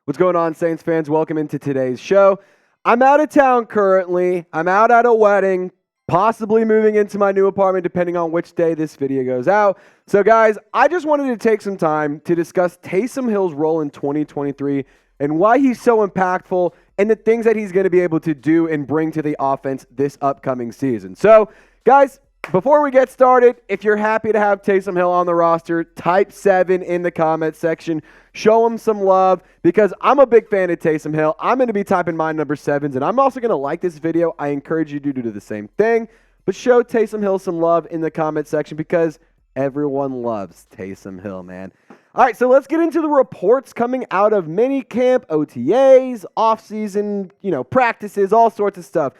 What's going on, Saints fans? Welcome into today's show. I'm out of town currently. I'm out at a wedding, possibly moving into my new apartment depending on which day this video goes out. So guys, I just wanted to take some time to discuss Taysom Hill's role in 2023 and why he's so impactful and the things that he's going to be able to do and bring to the offense this upcoming season. So guys, before we get started, if you're happy to have Taysom Hill on the roster, type 7 in the comment section. Show him some love because I'm a big fan of Taysom Hill. I'm going to be typing my number 7s, and I'm also going to like this video. I encourage you to do the same thing. But show Taysom Hill some love in the comment section because everyone loves Taysom Hill, man. All right, so let's get into the reports coming out of minicamp, OTAs, offseason, practices, all sorts of stuff.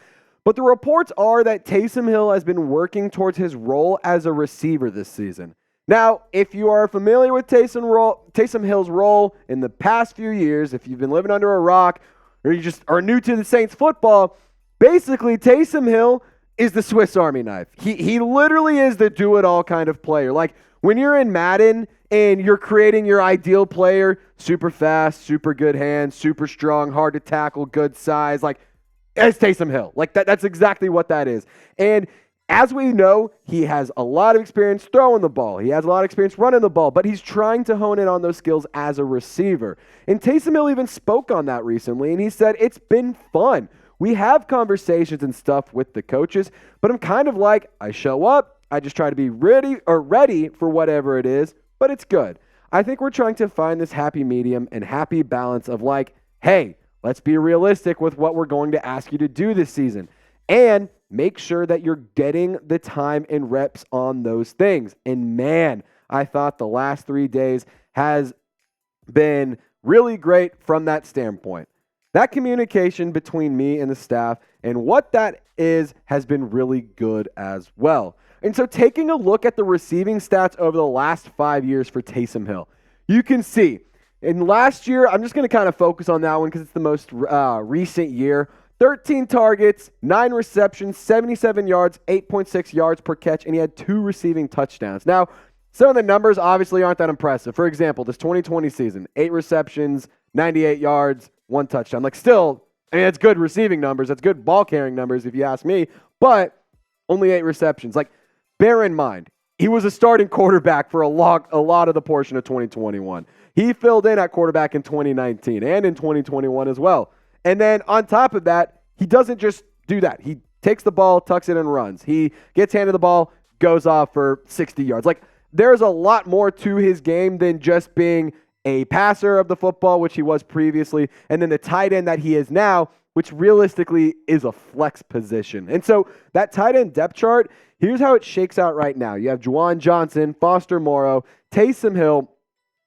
But the reports are that Taysom Hill has been working towards his role as a receiver this season. Now, if you are familiar with Taysom Hill's role in the past few years, if you've been living under a rock or you just are new to the Saints football, basically Taysom Hill is the Swiss Army knife. He literally is the do-it-all kind of player. Like when you're in Madden and you're creating your ideal player, super fast, super good hands, super strong, hard to tackle, good size, like it's Taysom Hill. Like that's exactly what that is. And as we know, he has a lot of experience throwing the ball. He has a lot of experience running the ball, but he's trying to hone in on those skills as a receiver. And Taysom Hill even spoke on that recently, and he said, it's been fun. We have conversations and stuff with the coaches, but I'm kind of like, I show up, I just try to be ready for whatever it is, but it's good. I think we're trying to find this happy medium and happy balance of like, hey, let's be realistic with what we're going to ask you to do this season and make sure that you're getting the time and reps on those things. And man, I thought the last 3 days has been really great from that standpoint. That communication between me and the staff and what that is has been really good as well. And so taking a look at the receiving stats over the last 5 years for Taysom Hill, you can see in last year, I'm just going to kind of focus on that one because it's the most recent year. 13 targets, 9 receptions, 77 yards, 8.6 yards per catch, and he had 2 receiving touchdowns. Now, some of the numbers obviously aren't that impressive. For example, this 2020 season, 8 receptions, 98 yards, 1 touchdown. Like still, that's good receiving numbers. That's good ball carrying numbers if you ask me, but only 8 receptions. Like bear in mind, he was a starting quarterback for a lot of the portion of 2021. He filled in at quarterback in 2019 and in 2021 as well. And then on top of that, he doesn't just do that. He takes the ball, tucks it, and runs. He gets handed the ball, goes off for 60 yards. Like there's a lot more to his game than just being a passer of the football, which he was previously, and then the tight end that he is now, which realistically is a flex position. And so that tight end depth chart, here's how it shakes out right now. You have Juwan Johnson, Foster Moreau, Taysom Hill,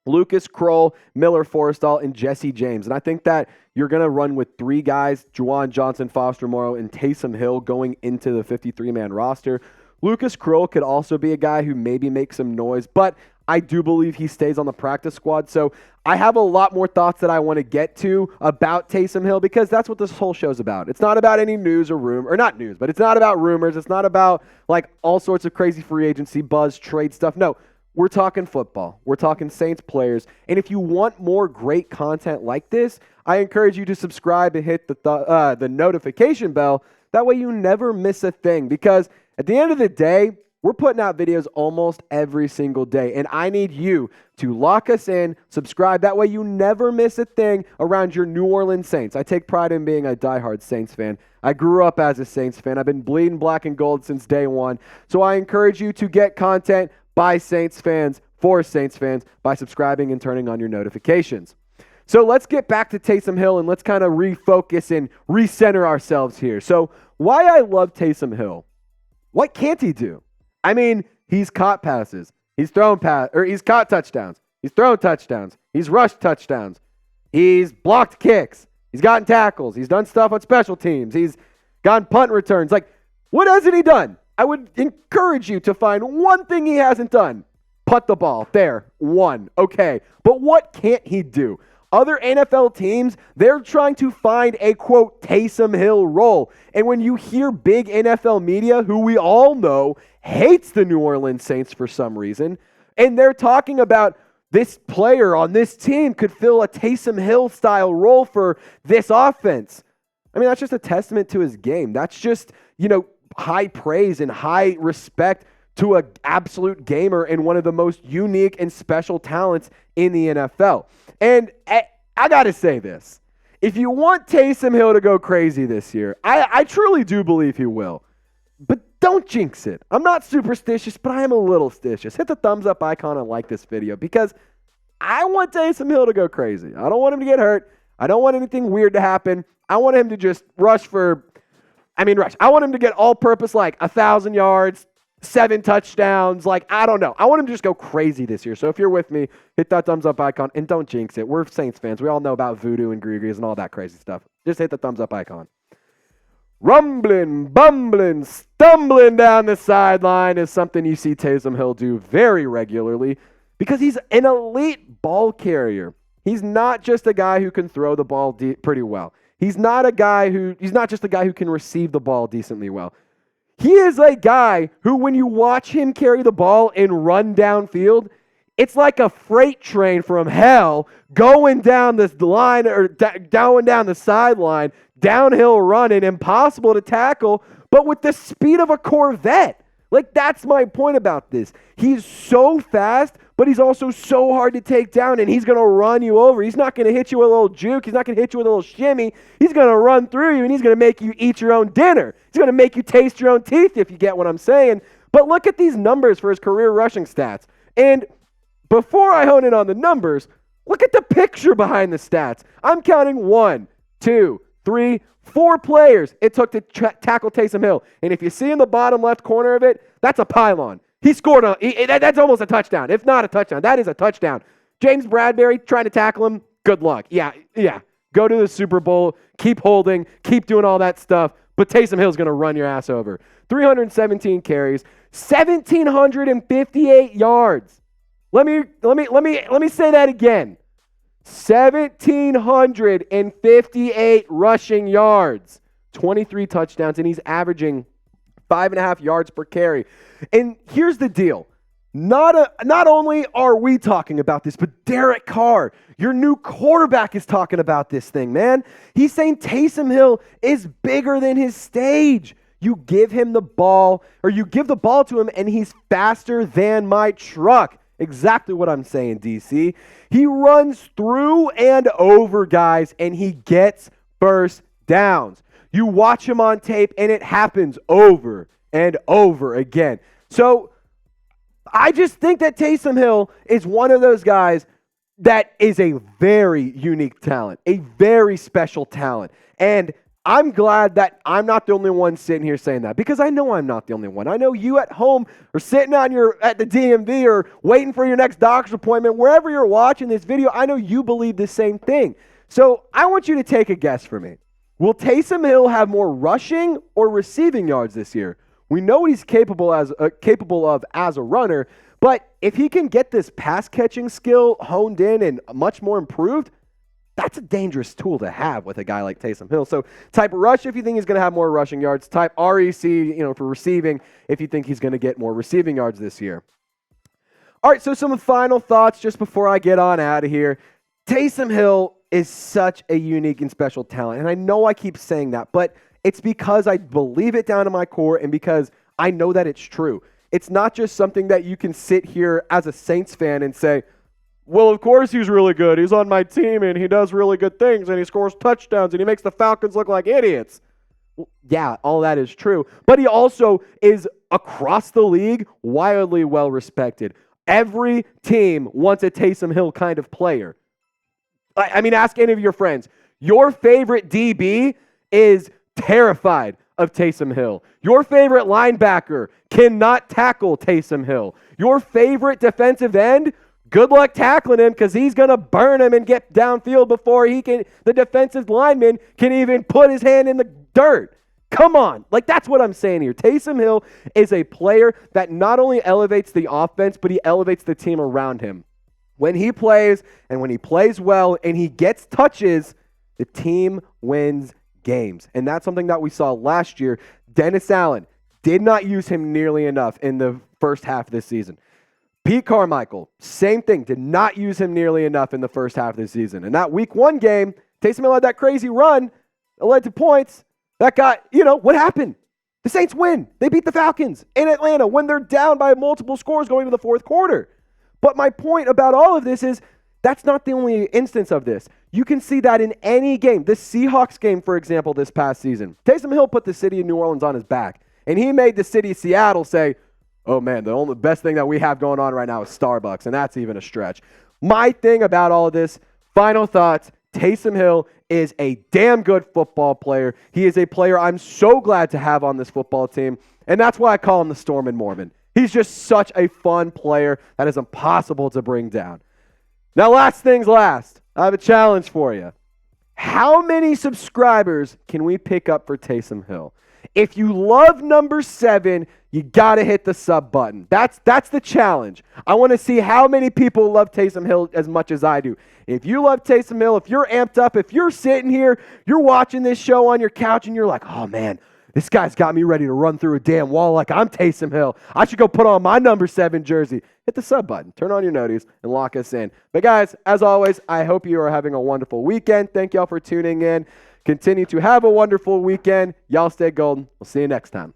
Lucas Kroll, Miller Forrestall, and Jesse James. And I think that you're going to run with 3 guys, Juwan Johnson, Foster Moreau, and Taysom Hill going into the 53-man roster. Lucas Kroll could also be a guy who maybe makes some noise, but I do believe he stays on the practice squad. So I have a lot more thoughts that I want to get to about Taysom Hill because that's what this whole show's about. It's not about any news or rumor, or not news, but it's not about rumors. It's not about like all sorts of crazy free agency buzz, trade stuff. No. We're talking football. We're talking Saints players. And if you want more great content like this, I encourage you to subscribe and hit the notification bell. That way you never miss a thing. Because at the end of the day, we're putting out videos almost every single day. And I need you to lock us in, subscribe. That way you never miss a thing around your New Orleans Saints. I take pride in being a diehard Saints fan. I grew up as a Saints fan. I've been bleeding black and gold since day one. So I encourage you to get content by Saints fans, for Saints fans, by subscribing and turning on your notifications. So let's get back to Taysom Hill and let's kind of refocus and recenter ourselves here. So why I love Taysom Hill. What can't he do? I mean, he's caught passes. He's caught touchdowns. He's thrown touchdowns. He's rushed touchdowns. He's blocked kicks. He's gotten tackles. He's done stuff on special teams. He's gotten punt returns. Like, what hasn't he done? I would encourage you to find one thing he hasn't done. Punt the ball. There. 1. Okay. But what can't he do? Other NFL teams, they're trying to find a, quote, Taysom Hill role. And when you hear big NFL media, who we all know hates the New Orleans Saints for some reason, and they're talking about this player on this team could fill a Taysom Hill style role for this offense. I mean, that's just a testament to his game. That's just, high praise and high respect to an absolute gamer and one of the most unique and special talents in the NFL. And I got to say this. If you want Taysom Hill to go crazy this year, I truly do believe he will. But don't jinx it. I'm not superstitious, but I am a little stitious. Hit the thumbs up icon and like this video because I want Taysom Hill to go crazy. I don't want him to get hurt. I don't want anything weird to happen. I want him to just rush. I want him to get all-purpose 1,000 yards, 7 touchdowns. I don't know. I want him to just go crazy this year. So if you're with me, hit that thumbs up icon and don't jinx it. We're Saints fans. We all know about voodoo and Gregory's and all that crazy stuff. Just hit the thumbs up icon. Rumbling, bumbling, stumbling down the sideline is something you see Taysom Hill do very regularly because he's an elite ball carrier. He's not just a guy who can throw the ball pretty well. He's not just a guy who can receive the ball decently well. He is a guy who, when you watch him carry the ball and run downfield, it's like a freight train from hell going down this line or going down the sideline, downhill running, impossible to tackle, but with the speed of a Corvette. That's my point about this. He's so fast, but he's also so hard to take down, and he's going to run you over. He's not going to hit you with a little juke. He's not going to hit you with a little shimmy. He's going to run through you, and he's going to make you eat your own dinner. He's going to make you taste your own teeth, if you get what I'm saying. But look at these numbers for his career rushing stats. And before I hone in on the numbers, look at the picture behind the stats. I'm counting 1, 2, 3, 4 players it took to tackle Taysom Hill. And if you see in the bottom left corner of it, that's a pylon. He scored that's almost a touchdown. If not a touchdown, that is a touchdown. James Bradbury trying to tackle him, good luck. Yeah. Go to the Super Bowl, keep holding, keep doing all that stuff. But Taysom Hill's going to run your ass over. 317 carries, 1,758 yards. Let me say that again. 1,758 rushing yards, 23 touchdowns, and he's averaging 5.5 yards per carry. And here's the deal. Not only are we talking about this, but Derek Carr, your new quarterback, is talking about this thing, man. He's saying Taysom Hill is bigger than his stage. You give him the ball, or you give the ball to him, and he's faster than my truck. Exactly what I'm saying, DC. He runs through and over guys, and he gets first downs. You watch him on tape, and it happens over and over again. So I just think that Taysom Hill is one of those guys that is a very unique talent, a very special talent. And I'm glad that I'm not the only one sitting here saying that, because I know I'm not the only one. I know you at home are sitting at the DMV or waiting for your next doctor's appointment. Wherever you're watching this video, I know you believe the same thing. So I want you to take a guess for me. Will Taysom Hill have more rushing or receiving yards this year? We know what he's capable of as a runner, but if he can get this pass catching skill honed in and much more improved, that's a dangerous tool to have with a guy like Taysom Hill. So type rush if you think he's going to have more rushing yards. Type REC, for receiving if you think he's going to get more receiving yards this year. All right, so some final thoughts just before I get on out of here. Taysom Hill is such a unique and special talent, and I know I keep saying that, but it's because I believe it down to my core and because I know that it's true. It's not just something that you can sit here as a Saints fan and say, well, of course he's really good. He's on my team and he does really good things and he scores touchdowns and he makes the Falcons look like idiots. Well, yeah, all that is true. But he also is across the league wildly well respected. Every team wants a Taysom Hill kind of player. I mean, ask any of your friends. Your favorite DB is terrified of Taysom Hill. Your favorite linebacker cannot tackle Taysom Hill. Your favorite defensive end, good luck tackling him because he's going to burn him and get downfield before the defensive lineman can even put his hand in the dirt. Come on. That's what I'm saying here. Taysom Hill is a player that not only elevates the offense, but he elevates the team around him. When he plays and when he plays well and he gets touches, the team wins games. And that's something that we saw last year. Dennis Allen did not use him nearly enough in the first half of this season. Pete Carmichael, same thing. Did not use him nearly enough in the first half of the season. In that week 1 game, Taysom Hill had that crazy run that led to points. That got, what happened? The Saints win. They beat the Falcons in Atlanta when they're down by multiple scores going into the fourth quarter. But my point about all of this is that's not the only instance of this. You can see that in any game. The Seahawks game, for example, this past season. Taysom Hill put the city of New Orleans on his back, and he made the city of Seattle say, oh man, the only best thing that we have going on right now is Starbucks, and that's even a stretch. My thing about all of this, final thoughts, Taysom Hill is a damn good football player. He is a player I'm so glad to have on this football team, and that's why I call him the Storm and Mormon. He's just such a fun player that is impossible to bring down. Now, last things last, I have a challenge for you. How many subscribers can we pick up for Taysom Hill? If you love number 7, you got to hit the sub button. That's the challenge. I want to see how many people love Taysom Hill as much as I do. If you love Taysom Hill, if you're amped up, if you're sitting here, you're watching this show on your couch and you're like, oh man, this guy's got me ready to run through a damn wall like I'm Taysom Hill. I should go put on my number 7 jersey. Hit the sub button, turn on your noties, and lock us in. But guys, as always, I hope you are having a wonderful weekend. Thank y'all for tuning in. Continue to have a wonderful weekend. Y'all stay golden. We'll see you next time.